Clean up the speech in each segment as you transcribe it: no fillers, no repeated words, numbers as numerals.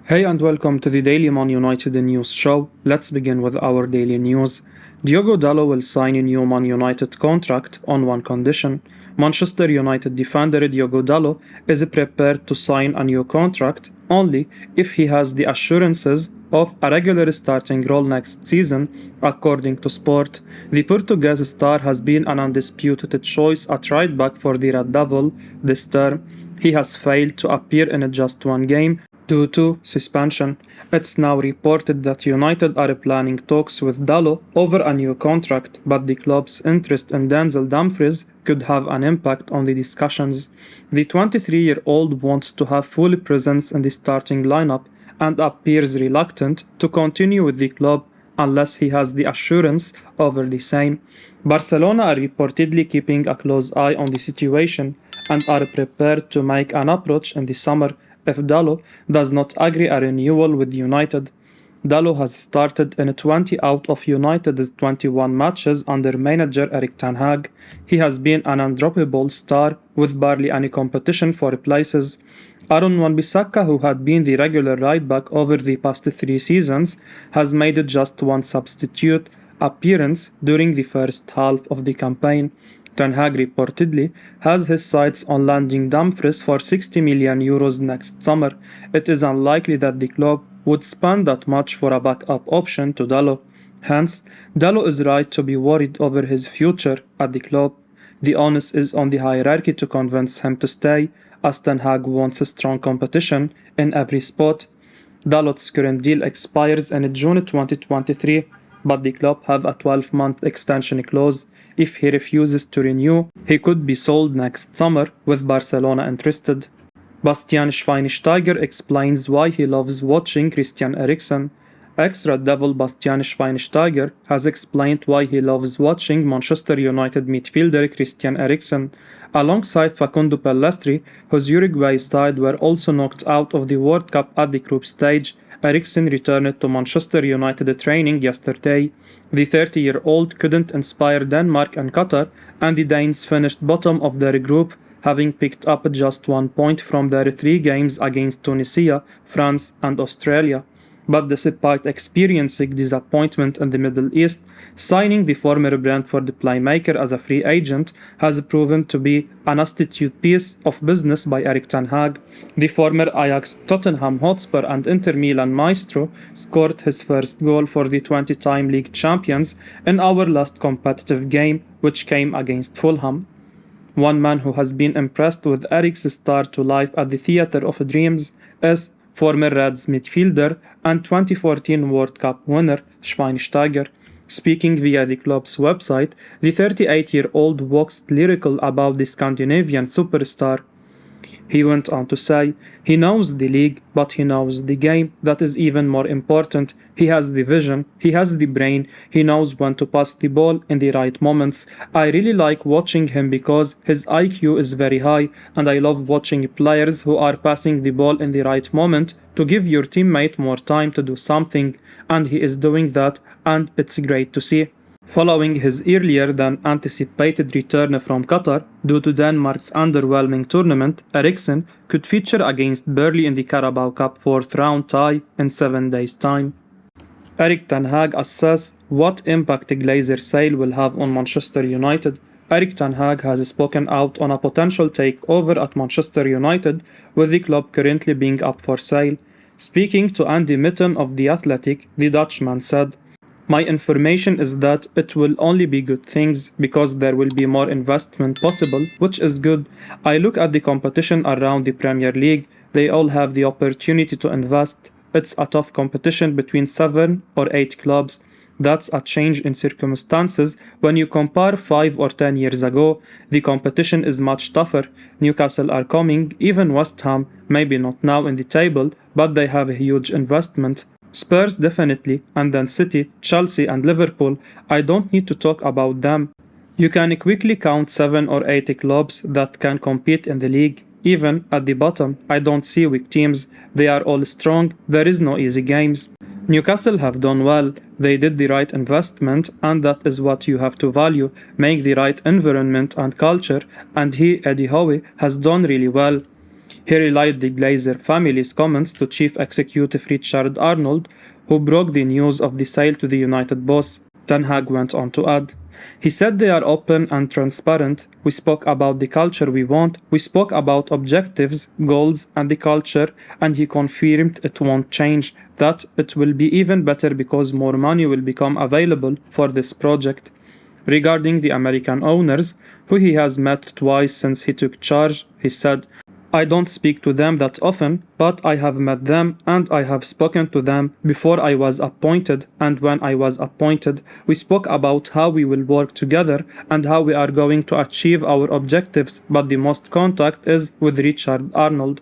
Hey and welcome to the Daily Man United News Show. Let's begin with our daily news. Diogo Dalot will sign a new Man United contract on one condition. Manchester United defender Diogo Dalot is prepared to sign a new contract only if he has the assurances of a regular starting role next season, according to Sport. The Portuguese star has been an undisputed choice at right back for the Red Devil this term. He has failed to appear in just one game due to suspension. It's now reported that United are planning talks with Dalot over a new contract, but the club's interest in Denzel Dumfries could have an impact on the discussions. The 23-year-old wants to have full presence in the starting lineup and appears reluctant to continue with the club unless he has the assurance over the same. Barcelona are reportedly keeping a close eye on the situation and are prepared to make an approach in the summer if Dalot does not agree a renewal with United. Dalot has started in 20 out of United's 21 matches under manager Erik ten Hag. He has been an undroppable star with barely any competition for places. Aaron Wan-Bissaka, who had been the regular right back over the past 3 seasons, has made just one substitute appearance during the first half of the campaign. Ten Hag reportedly has his sights on landing Dumfries for €60 million next summer. It is unlikely that the club would spend that much for a backup option to Dalot. Hence, Dalot is right to be worried over his future at the club. The onus is on the hierarchy to convince him to stay, as Ten Hag wants a strong competition in every spot. Dalot's current deal expires in June 2023, but the club have a 12-month extension clause. If he refuses to renew, he could be sold next summer, with Barcelona interested. Bastian Schweinsteiger explains why he loves watching Christian Eriksen. Ex-Red Devil Bastian Schweinsteiger has explained why he loves watching Manchester United midfielder Christian Eriksen. Alongside Facundo Pellistri, whose Uruguay side were also knocked out of the World Cup at the group stage, Eriksen returned to Manchester United training yesterday. The 30-year-old couldn't inspire Denmark and Qatar, and the Danes finished bottom of their group, having picked up just 1 point from their 3 games against Tunisia, France, and Australia. But despite experiencing disappointment in the Middle East, signing the former Brentford playmaker as a free agent has proven to be an astute piece of business by Erik ten Hag. The former Ajax, Tottenham Hotspur and Inter Milan maestro scored his first goal for the 20-time league champions in our last competitive game, which came against Fulham. One man who has been impressed with Erik's start to life at the Theatre of Dreams is former Reds midfielder and 2014 World Cup winner Schweinsteiger. Speaking via the club's website, the 38-year-old waxed lyrical about the Scandinavian superstar. He went on to say, "He knows the league, but he knows the game. That is even more important. He has the vision, he has the brain, he knows when to pass the ball in the right moments. I really like watching him because his IQ is very high, and I love watching players who are passing the ball in the right moment to give your teammate more time to do something, and he is doing that, and it's great to see." Following his earlier than anticipated return from Qatar due to Denmark's underwhelming tournament, Eriksen could feature against Burnley in the Carabao Cup 4th round tie in 7 days' time. Erik ten Hag assesses what impact Glazer's sale will have on Manchester United. Erik ten Hag has spoken out on a potential takeover at Manchester United, with the club currently being up for sale. Speaking to Andy Mitten of The Athletic, the Dutchman said, "My information is that it will only be good things because there will be more investment possible, which is good. I look at the competition around the Premier League. They all have the opportunity to invest. It's a tough competition between 7 or 8 clubs. That's a change in circumstances. When you compare 5 or 10 years ago, the competition is much tougher. Newcastle are coming, even West Ham, maybe not now in the table, but they have a huge investment. Spurs definitely, and then City, Chelsea and Liverpool. I don't need to talk about them. You can quickly count 7 or 8 clubs that can compete in the league. Even at the bottom, I don't see weak teams. They are all strong. There is no easy games. Newcastle have done well. They did the right investment, and that is what you have to value. Make the right environment and culture, and Eddie Howe, has done really well. He relayed the Glazer family's comments to Chief Executive Richard Arnold, who broke the news of the sale to the United boss. Ten Hag went on to add, "He said they are open and transparent. We spoke about the culture we want. We spoke about objectives, goals, and the culture, and he confirmed it won't change, that it will be even better because more money will become available for this project." Regarding the American owners, who he has met twice since he took charge, he said, "I don't speak to them that often, but I have met them and I have spoken to them before I was appointed, and when I was appointed, we spoke about how we will work together and how we are going to achieve our objectives, but the most contact is with Richard Arnold."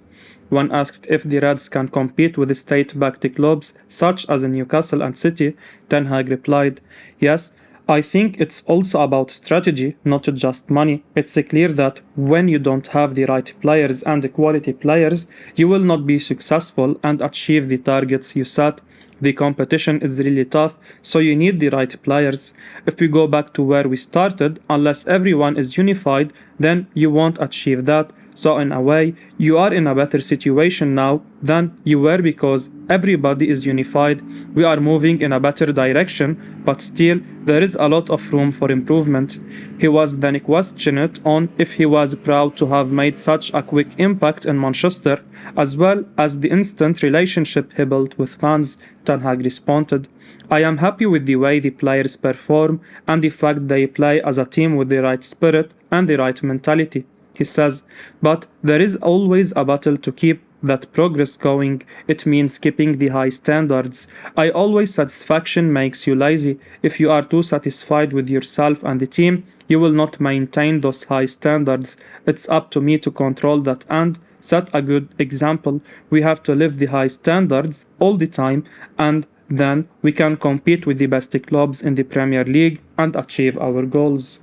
When asked if the Reds can compete with state-backed clubs such as Newcastle and City, Ten Hag replied, "Yes, I think it's also about strategy, not just money. It's clear that when you don't have the right players and the quality players, you will not be successful and achieve the targets you set. The competition is really tough, so you need the right players. If we go back to where we started, unless everyone is unified, then you won't achieve that. So in a way, you are in a better situation now than you were because everybody is unified. We are moving in a better direction, but still there is a lot of room for improvement." He was then questioned on if he was proud to have made such a quick impact in Manchester, as well as the instant relationship he built with fans. Ten Hag responded, "I am happy with the way the players perform and the fact they play as a team with the right spirit and the right mentality." He says, "But there is always a battle to keep that progress going. It means keeping the high standards. I always satisfaction makes you lazy. If you are too satisfied with yourself and the team, you will not maintain those high standards. It's up to me to control that and set a good example. We have to live the high standards all the time, and then we can compete with the best clubs in the Premier League and achieve our goals."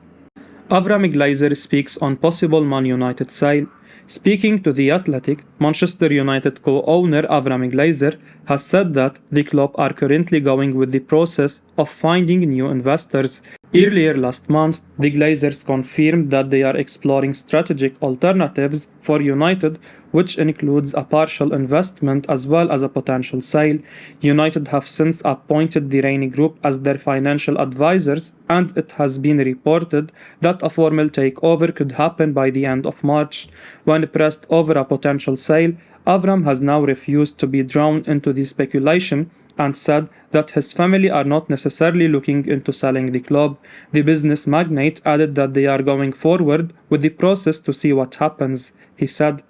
Avram Glazer speaks on possible Man United sale. Speaking to The Athletic, Manchester United co-owner Avram Glazer has said that the club are currently going with the process of finding new investors. Earlier last month, the Glazers confirmed that they are exploring strategic alternatives for United, which includes a partial investment as well as a potential sale. United have since appointed the Rainy Group as their financial advisors, and it has been reported that a formal takeover could happen by the end of March. When pressed over a potential sale, Avram has now refused to be drawn into the speculation and said that his family are not necessarily looking into selling the club. The business magnate added that they are going forward with the process to see what happens. He said,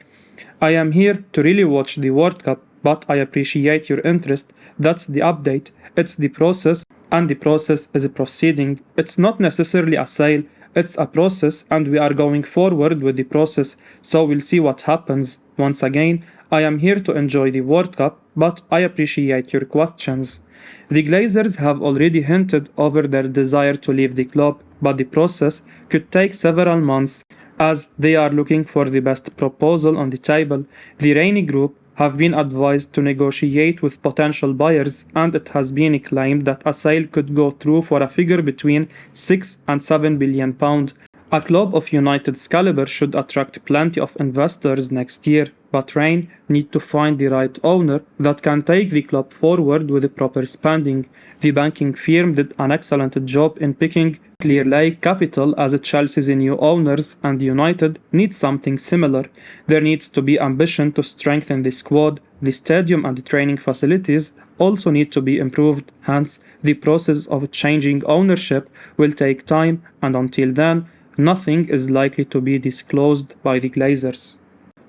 "I am here to really watch the World Cup, but I appreciate your interest. That's the update. It's the process, and the process is proceeding. It's not necessarily a sale. It's a process, and we are going forward with the process, so we'll see what happens. Once again, I am here to enjoy the World Cup, but I appreciate your questions." The Glazers have already hinted over their desire to leave the club, but the process could take several months as they are looking for the best proposal on the table. The Rainy Group have been advised to negotiate with potential buyers, and it has been claimed that a sale could go through for a figure between 6 and 7 billion pounds. A club of United's caliber should attract plenty of investors next year, but Rain need to find the right owner that can take the club forward with the proper spending. The banking firm did an excellent job in picking Clear Lake Capital as Chelsea's new owners, and United needs something similar. There needs to be ambition to strengthen the squad. The stadium and the training facilities also need to be improved. Hence, the process of changing ownership will take time, and until then, nothing is likely to be disclosed by the Glazers.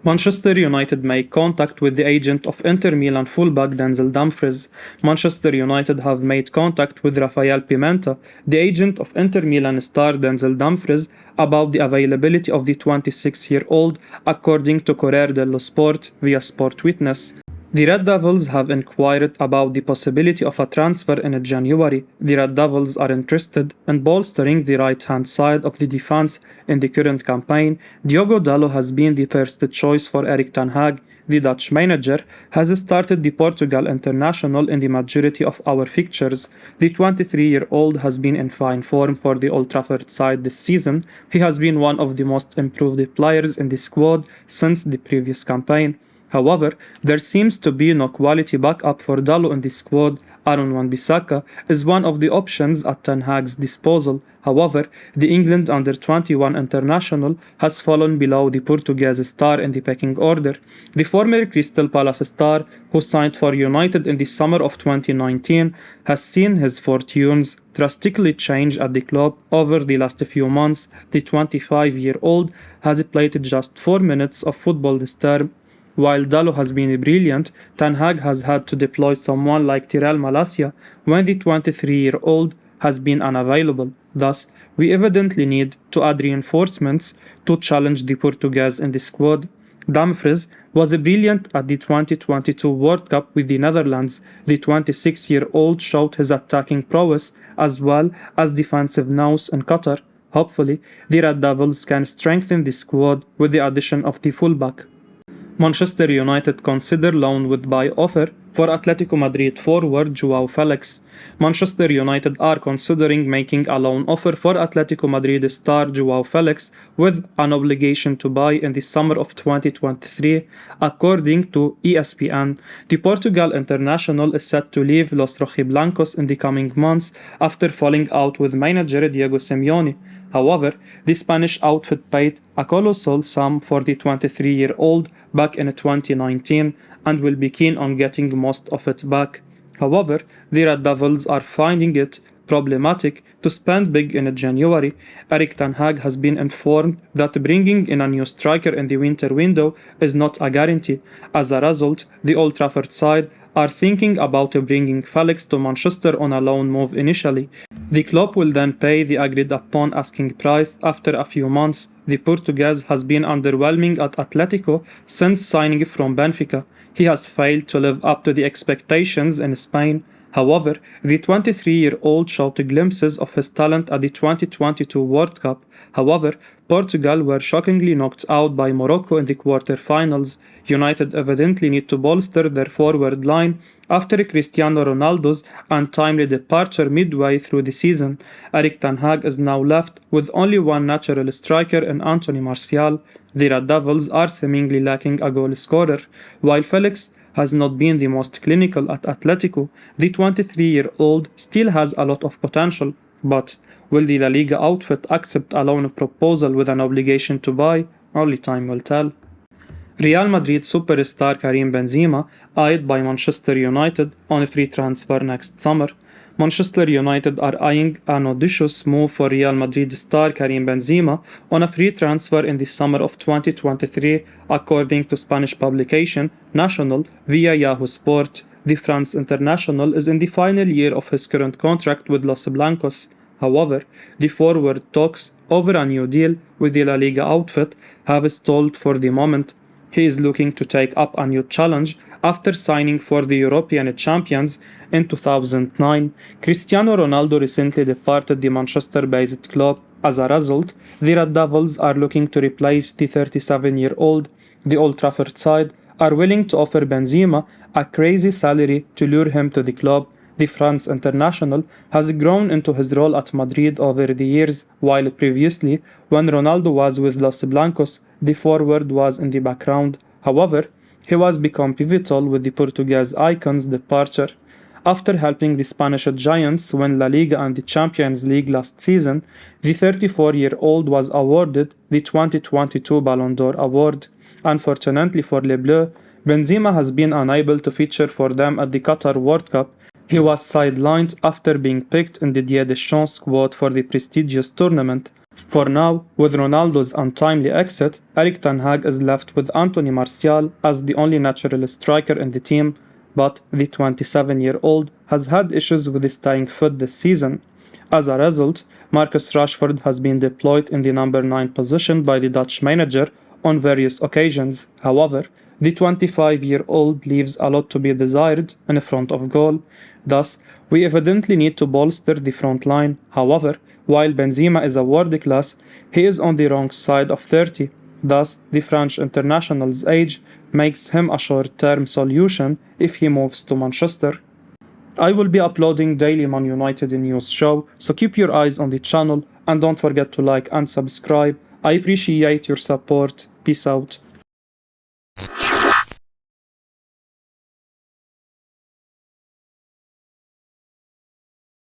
Manchester United make contact with the agent of Inter Milan fullback Denzel Dumfries. Manchester United have made contact with Rafael Pimenta, the agent of Inter Milan star Denzel Dumfries, about the availability of the 26-year-old, according to Corriere dello Sport via Sport Witness. The Red Devils have inquired about the possibility of a transfer in January. The Red Devils are interested in bolstering the right-hand side of the defense in the current campaign. Diogo Dalot has been the first choice for Erik ten Hag. The Dutch manager has started the Portugal international in the majority of our fixtures. The 23-year-old has been in fine form for the Old Trafford side this season. He has been one of the most improved players in the squad since the previous campaign. However, there seems to be no quality backup for Dalot in the squad. Aaron Wan-Bissaka is one of the options at Ten Hag's disposal. However, the England under-21 international has fallen below the Portuguese star in the pecking order. The former Crystal Palace star, who signed for United in the summer of 2019, has seen his fortunes drastically change at the club over the last few months. The 25-year-old has played just 4 minutes of football this term. While Dalot has been brilliant, Ten Hag has had to deploy someone like Tyrell Malacia when the 23-year-old has been unavailable. Thus, we evidently need to add reinforcements to challenge the Portuguese in the squad. Dumfries was brilliant at the 2022 World Cup with the Netherlands. The 26-year-old showed his attacking prowess as well as defensive nous in Qatar. Hopefully, the Red Devils can strengthen the squad with the addition of the fullback. Manchester United consider loan with buy offer for Atletico Madrid forward Joao Felix. Manchester United are considering making a loan offer for Atletico Madrid star Joao Felix with an obligation to buy in the summer of 2023, according to ESPN. The Portugal international is set to leave Los Rojiblancos in the coming months after falling out with manager Diego Simeone. However, the Spanish outfit paid a colossal sum for the 23-year-old back in 2019 and will be keen on getting most of it back. However, the Red Devils are finding it problematic to spend big in January. Erik ten Hag has been informed that bringing in a new striker in the winter window is not a guarantee. As a result, the Old Trafford side are thinking about bringing Felix to Manchester on a loan move initially. The club will then pay the agreed upon asking price after a few months. The Portuguese has been underwhelming at Atletico since signing from Benfica. He has failed to live up to the expectations in Spain. However, the 23-year-old showed glimpses of his talent at the 2022 World Cup. However, Portugal were shockingly knocked out by Morocco in the quarter-finals. United evidently need to bolster their forward line after Cristiano Ronaldo's untimely departure midway through the season. Erik ten Hag is now left with only one natural striker in Anthony Martial. The Red Devils are seemingly lacking a goal scorer, while Felix has not been the most clinical at Atletico. The 23-year-old still has a lot of potential, but will the La Liga outfit accept a loan proposal with an obligation to buy? Only time will tell. Real Madrid superstar Karim Benzema eyed by Manchester United on a free transfer next summer. Manchester United are eyeing an audacious move for Real Madrid star Karim Benzema on a free transfer in the summer of 2023, according to Spanish publication National via Yahoo Sport. The France international is in the final year of his current contract with Los Blancos. However, the forward talks over a new deal with the La Liga outfit have stalled for the moment. He is looking to take up a new challenge after signing for the European champions in 2009. Cristiano Ronaldo recently departed the Manchester-based club. As a result, the Red Devils are looking to replace the 37-year-old. The Old Trafford side are willing to offer Benzema a crazy salary to lure him to the club. The France international has grown into his role at Madrid over the years, while previously, when Ronaldo was with Los Blancos, the forward was in the background. However, he was become pivotal with the Portuguese icon's departure. After helping the Spanish giants win La Liga and the Champions League last season, the 34-year-old was awarded the 2022 Ballon d'Or award. Unfortunately for Les Bleus, Benzema has been unable to feature for them at the Qatar World Cup. He was sidelined after being picked in the Didier Deschamps squad for the prestigious tournament. For now, with Ronaldo's untimely exit, Erik ten Hag is left with Anthony Martial as the only natural striker in the team, but the 27-year-old has had issues with staying fit this season. As a result, Marcus Rashford has been deployed in the number 9 position by the Dutch manager on various occasions. However, the 25-year-old leaves a lot to be desired in front of goal. Thus, we evidently need to bolster the front line. However, while Benzema is a world class, he is on the wrong side of 30. Thus, the French international's age makes him a short-term solution if he moves to Manchester. I will be uploading daily Man United news show, so keep your eyes on the channel and don't forget to like and subscribe. I appreciate your support. Peace out.